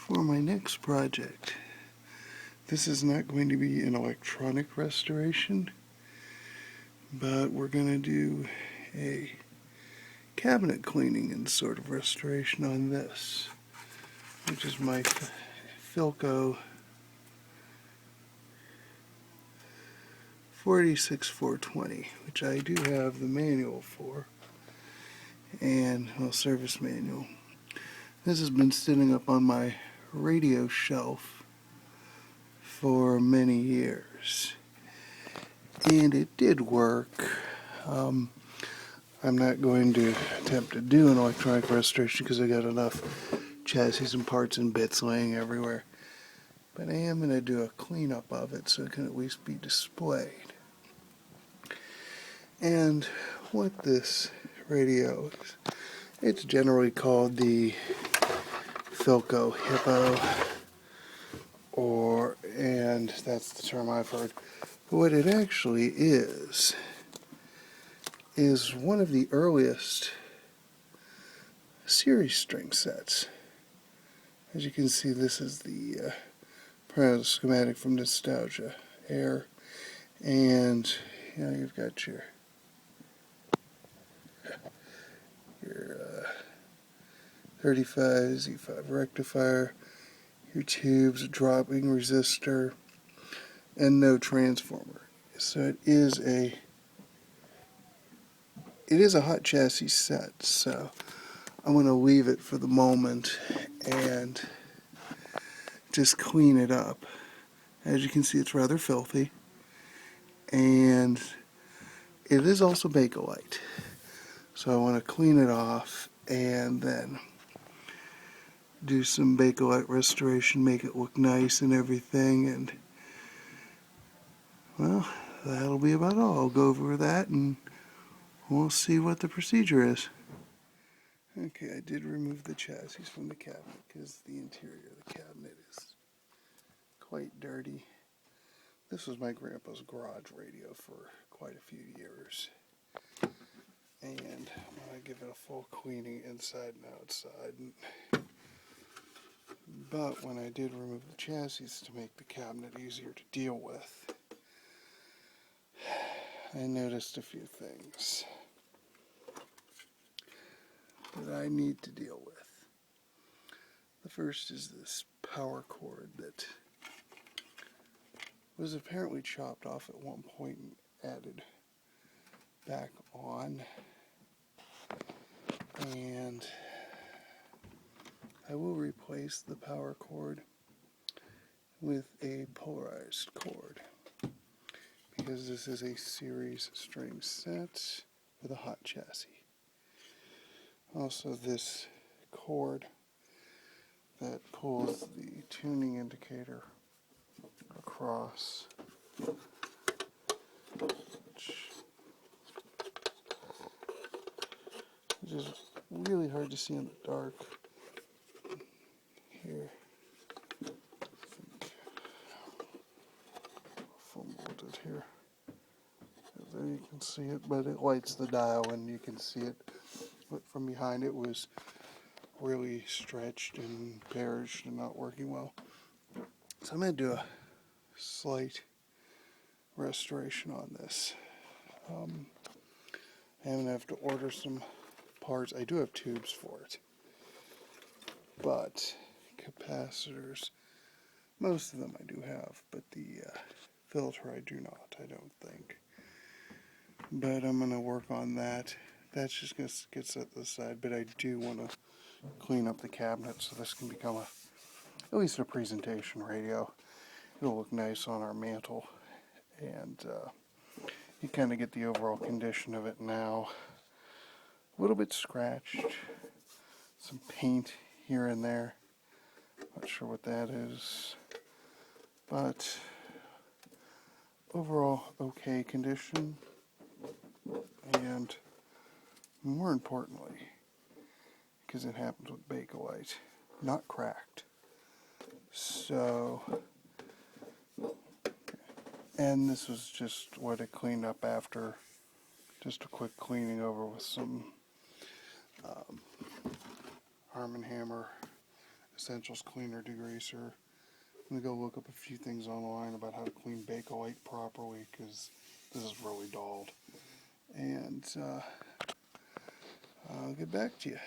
For my next project, this is not going to be an electronic restoration, but we're going to do a cabinet cleaning and sort of restoration on this, which is my Philco 48420, which I do have the manual for, and service manual. This has been sitting up on my radio shelf for many years, and it did work. I'm not going to attempt to do an electronic restoration because I got enough chassis and parts and bits laying everywhere, but I am going to do a cleanup of it so it can at least be displayed. And what this radio is, it's generally called the Philco Hippo, and that's the term I've heard. But what it actually is one of the earliest series string sets. As you can see, this is the schematic from Nostalgia Air, and you've got your 35 Z5 rectifier, your tubes, dropping resistor, and no transformer. So it is a hot chassis set. So I'm going to leave it for the moment and just clean it up. As you can see, it's rather filthy, and it is also Bakelite. So I want to clean it off and then do some Bakelite restoration, make it look nice and everything, and well, that'll be about all. I'll go over that and we'll see what the procedure is. Okay, I did remove the chassis from the cabinet because the interior of the cabinet is quite dirty. This was my grandpa's garage radio for quite a few years, and I'm going to give it a full cleaning inside and outside. But when I did remove the chassis to make the cabinet easier to deal with, I noticed a few things that I need to deal with. The first is this power cord that was apparently chopped off at one point and added back on, and I will replace the power cord with a polarized cord because this is a series string set with a hot chassis. Also, this cord that pulls the tuning indicator across, which is really hard to see in the dark. Here, full molded here. There you can see it, but it lights the dial and you can see it. But from behind, it was really stretched and perished and not working well. So I'm going to do a slight restoration on this. I'm going to have to order some parts. I do have tubes for it, but capacitors, most of them I do have, but the filter I do not, I don't think. But I'm going to work on that. That's just going to get set to the side, but I do want to clean up the cabinet so this can become at least a presentation radio. It'll look nice on our mantle, and you kind of get the overall condition of it now. A little bit scratched, some paint here and there. Not sure what that is, but overall okay condition, and more importantly, because it happens with Bakelite, not cracked. So, and this was just what it cleaned up after, just a quick cleaning over with some Arm & Hammer Essentials Cleaner Degreaser. I'm going to go look up a few things online about how to clean Bakelite properly, because this is really dulled. And I'll get back to you.